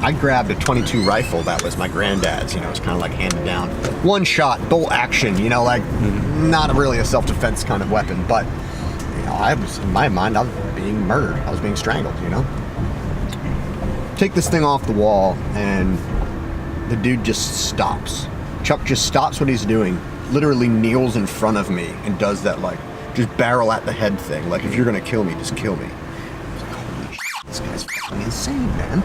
I grabbed a .22 rifle that was my granddad's, you know, it's kind of like handed down. One shot, bolt action, you know, like not really a self-defense kind of weapon, but you know, I was, in my mind, I was being murdered. I was being strangled, you know? Take this thing off the wall and the dude just stops. Chuck just stops what he's doing, literally kneels in front of me and does that like, just barrel at the head thing. Like, if you're gonna kill me, just kill me. I was like, holy shit, this guy's fucking insane, man.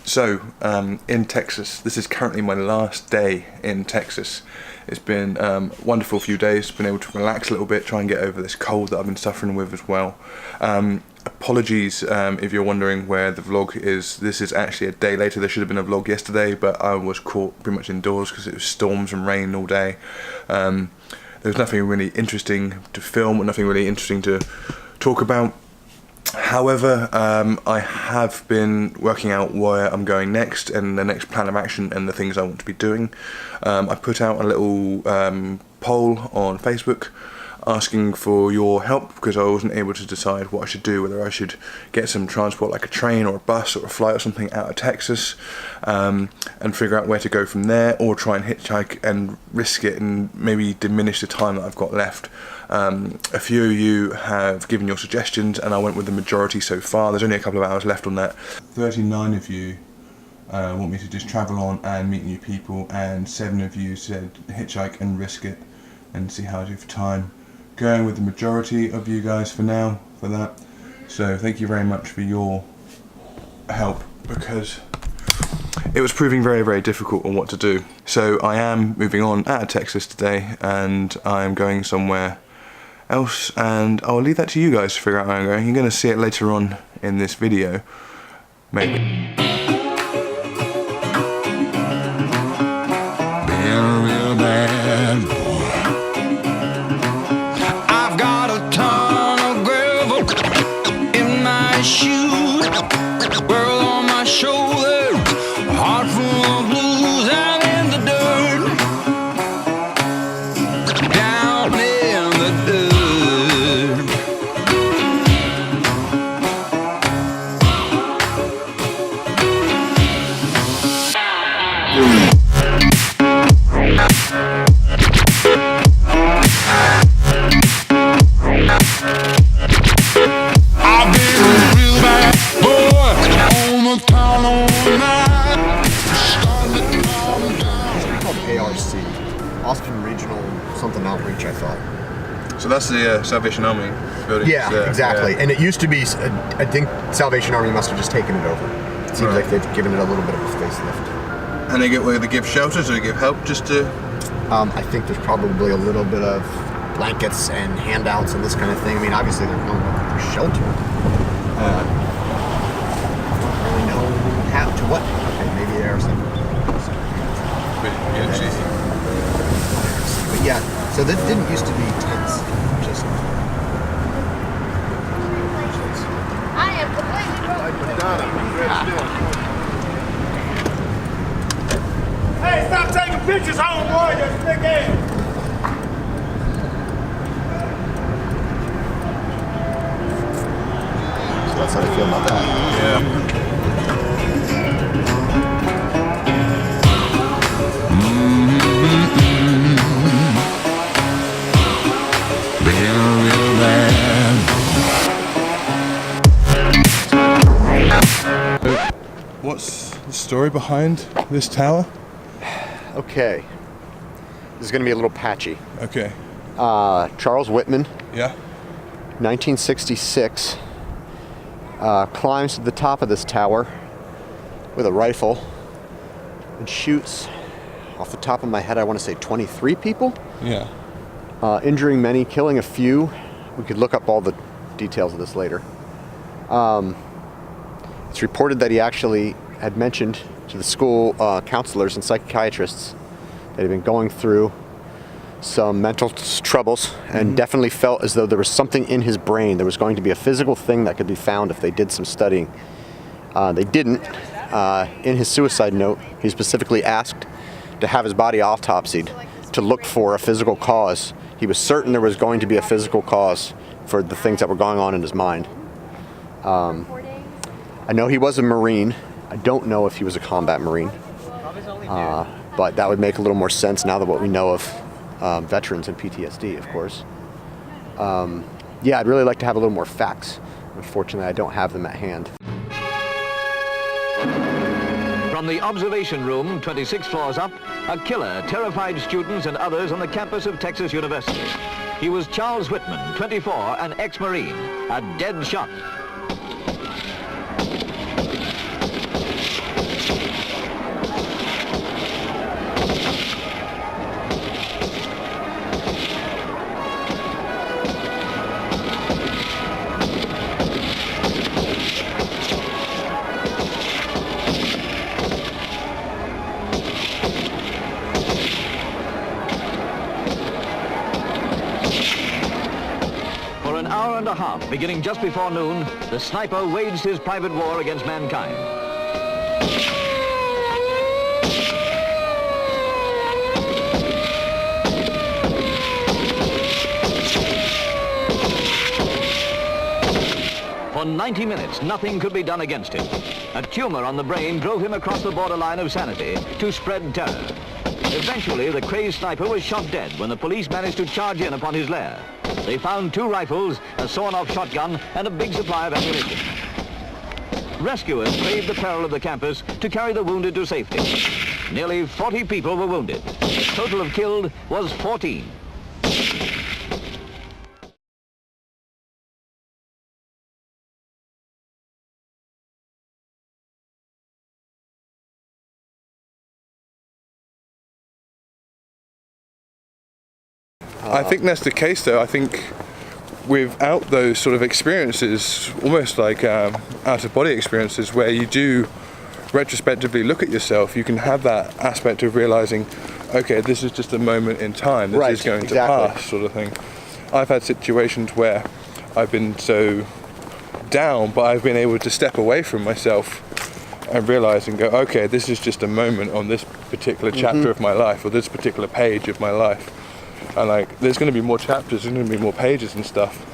So, in Texas, this is currently my last day in Texas. It's been a wonderful few days, been able to relax a little bit, try and get over this cold that I've been suffering with as well. Apologies if you're wondering where the vlog is. This is actually a day later. There should have been a vlog yesterday, but I was caught pretty much indoors because it was storms and rain all day. There was nothing really interesting to film, or nothing really interesting to talk about. However, I have been working out where I'm going next and the next plan of action and the things I want to be doing. I put out a little poll on Facebook asking for your help because I wasn't able to decide what I should do, whether I should get some transport like a train or a bus or a flight or something out of Texas and figure out where to go from there, or try and hitchhike and risk it and maybe diminish the time that I've got left. A few of you have given your suggestions and I went with the majority so far. There's only a couple of hours left on that. 39 of you want me to just travel on and meet new people, and 7 of you said hitchhike and risk it and see how I do for time. Going with the majority of you guys for now for that. So thank you very much for your help, because it was proving very, very difficult on what to do. So I am moving on out of Texas today and I'm going somewhere else, and I'll leave that to you guys to figure out where I'm going. You're going to see it later on in this video, maybe. Austin Regional something outreach, I thought. So that's the Salvation Army building. Yeah, exactly. Yeah. And it used to be, I think Salvation Army must have just taken it over. It seems like they've given it a little bit of a facelift. And they give shelters or they give help just to? I think there's probably a little bit of blankets and handouts and this kind of thing. I mean, obviously they're going for shelter. I don't really know how to what. Okay, maybe there are some. But yeah, so that didn't used to be tents. Just. I am completely broken. Hey, stop taking pictures, homeboy, you thick ass. So that's how I feel about that. Yeah. What's the story behind this tower? Okay. This is going to be a little patchy. Okay. Charles Whitman, Yeah. 1966, climbs to the top of this tower with a rifle and shoots, off the top of my head, I want to say 23 people, Yeah. injuring many, killing a few. We could look up all the details of this later. It's reported that he actually had mentioned to the school counselors and psychiatrists that he'd been going through some mental troubles and definitely felt as though there was something in his brain. There was going to be a physical thing that could be found if they did some studying. They didn't. In his suicide note, he specifically asked to have his body autopsied to look for a physical cause. He was certain there was going to be a physical cause for the things that were going on in his mind. I know he was a Marine. I don't know if he was a combat Marine, but that would make a little more sense now that what we know of veterans and PTSD, of course. Yeah, I'd really like to have a little more facts. Unfortunately, I don't have them at hand. From the observation room, 26 floors up, a killer terrified students and others on the campus of Texas University. He was Charles Whitman, 24, an ex-Marine, a dead shot. For an hour and a half, beginning just before noon, the sniper waged his private war against mankind. For 90 minutes, nothing could be done against him. A tumor on the brain drove him across the borderline of sanity to spread terror. Eventually, the crazed sniper was shot dead when the police managed to charge in upon his lair. They found 2 rifles, a sawn-off shotgun, and a big supply of ammunition. Rescuers braved the peril of the campus to carry the wounded to safety. Nearly 40 people were wounded. The total of killed was 14. I think that's the case, though. I think without those sort of experiences, almost like out-of-body experiences, where you do retrospectively look at yourself, you can have that aspect of realizing, okay, this is just a moment in time. This is going to pass, sort of thing. I've had situations where I've been so down, but I've been able to step away from myself and realize and go, okay, this is just a moment on this particular chapter of my life, or this particular page of my life. And like, there's going to be more chapters, there's going to be more pages and stuff.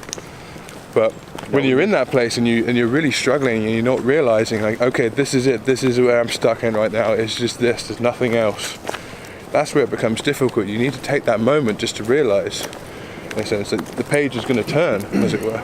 But when you're in that place and you're really struggling and you're not realizing, like, okay, this is it, this is where I'm stuck in right now, it's just this, there's nothing else. That's where it becomes difficult. You need to take that moment just to realize, in a sense, that the page is going to turn, as it were.